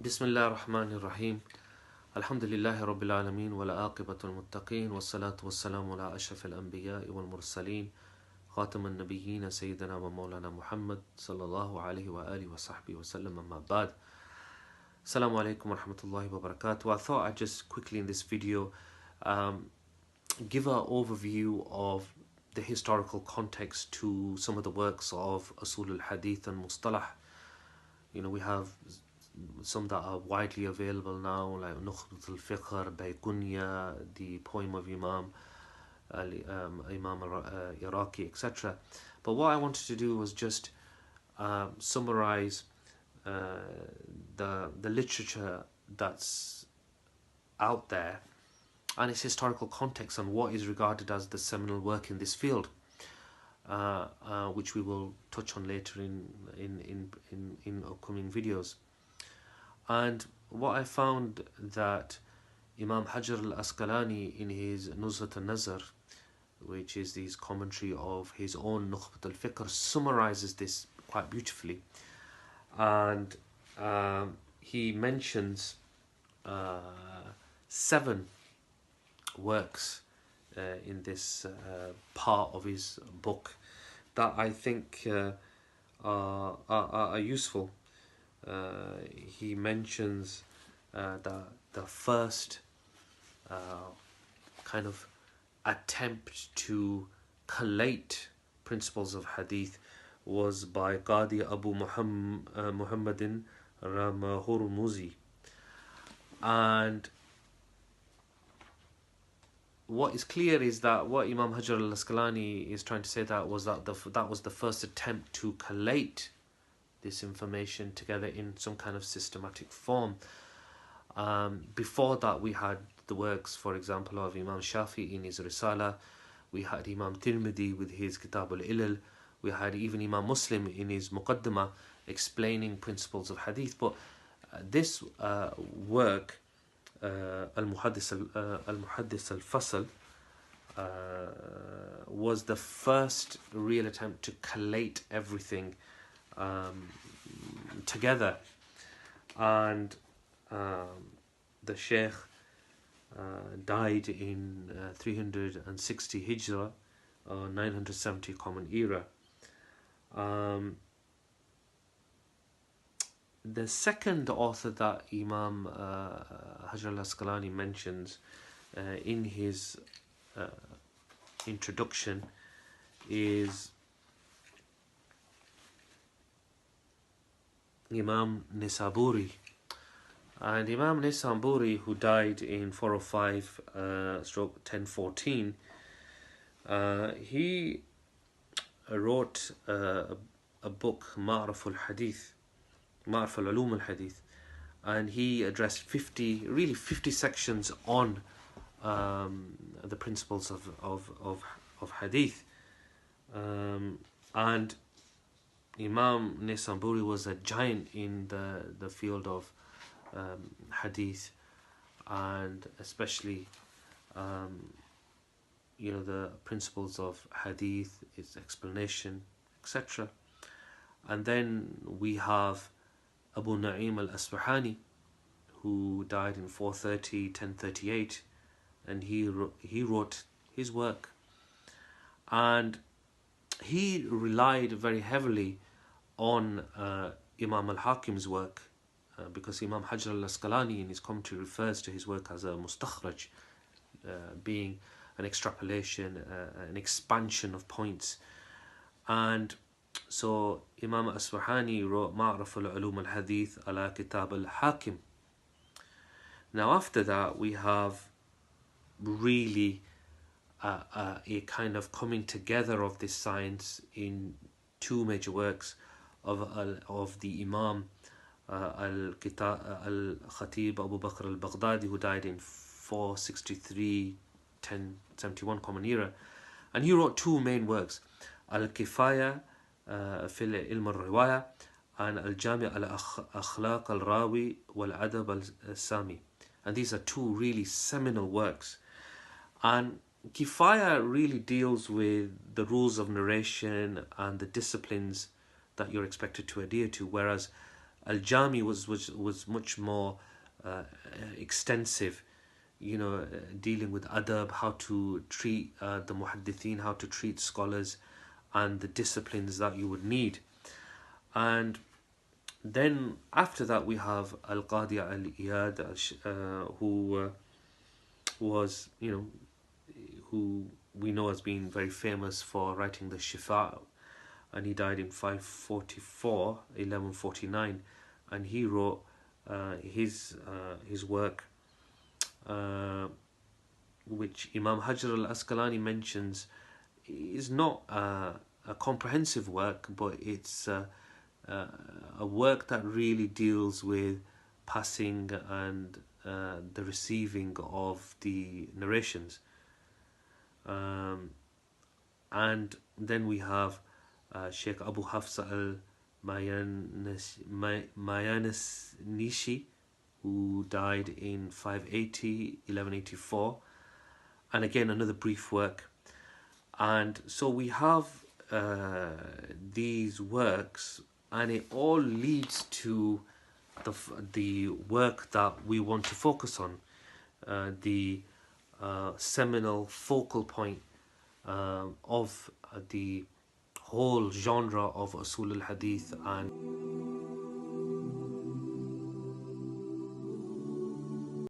بسم الله الرحمن الرحيم الحمد لله رب العالمين والعاقبة المتقين والصلاة والسلام على أشرف الأنبياء والمرسلين خاتم النبيين سيدنا ومولانا محمد صلى الله عليه وآله وصحبه وسلم أما بعد. Assalamu alaikum wa rahmatullahi wa barakatuh. I thought I'd just quickly in this video give an overview of the historical context to some of the works of Usul al-Hadith and Mustalah. You know, we have some that are widely available now, like Nukhbat al-Fiqh, Baykunya, the poem of Imam Iraqi, etc. But what I wanted to do was just summarize the literature that's out there and its historical context and what is regarded as the seminal work in this field, which we will touch on later in upcoming videos. And what I found that Imam Hajar al-Asqalani in his Nuzhat al-Nazar, which is his commentary of his own Nukhbat al-Fiqh, summarizes this quite beautifully. And he mentions 7 works in this part of his book that I think are useful. He mentions the first kind of attempt to collate principles of hadith was by Qadi Abu Muhammadin Ramahurmuzi. And what is clear is that what Imam Hajar al-Asqalani is trying to say that was that was the first attempt to collate this information together in some kind of systematic form. Before that, we had the works, for example, of Imam Shafi in his Risala. We had Imam Tirmidhi with his Kitab al-Ilal. We had even Imam Muslim in his Muqaddimah explaining principles of hadith. But this work, Al-Muhaddis al-Fasl, was the first real attempt to collate everything together. And the Sheikh died in 360 Hijrah, 970 Common Era. The second author that Imam Hajar al-Asqalani mentions in his introduction is Imam Nisaburi. And Imam Nisaburi, who died in 405/1014, he wrote a book, Ma'raf al-Hadith, Ma'raf al-Ulum al-Hadith, and he addressed 50 sections on the principles of hadith. And Imam Nisaburi was a giant in the field of hadith, and especially the principles of hadith, its explanation, etc. And then we have Abu Na'im al-Asbahani, who died in 430-1038, and he wrote his work, and he relied very heavily on Imam al-Hakim's work, because Imam Hajar al-Asqalani in his commentary refers to his work as a mustakhraj, being an extrapolation, an expansion of points. And so Imam Asbahani wrote Ma'raf al-Ulum al-Hadith ala Kitab al-Hakim. Now after that we have really a kind of coming together of this science in 2 major works of the Imam Al-Khatib Abu Bakr al-Baghdadi, who died in 463-1071 Common Era. And he wrote 2 main works, Al-Kifaya fil Ilm al-Riwaya and Al-Jami' al-Akhlaq al-Rawi wal-Adab al-Sami. And these are 2 really seminal works. And Kifaya really deals with the rules of narration and the disciplines that you're expected to adhere to, whereas Al-Jami was much more extensive, dealing with adab, how to treat the muhaddithin, how to treat scholars, and the disciplines that you would need. And then after that we have Al-Qadi Al-Iyad, who was, who we know as being very famous for writing the Shifa, and he died in 544, 1149, and he wrote his work, which Imam Hajar al-Asqalani mentions is not a comprehensive work, but it's a work that really deals with passing and the receiving of the narrations. And then we have Sheikh Abu Hafs al-Mayanisnishi, who died in 580, 1184, and again another brief work. And so we have these works, and it all leads to the work that we want to focus on, the seminal focal point of the whole genre of Usul al-Hadith. And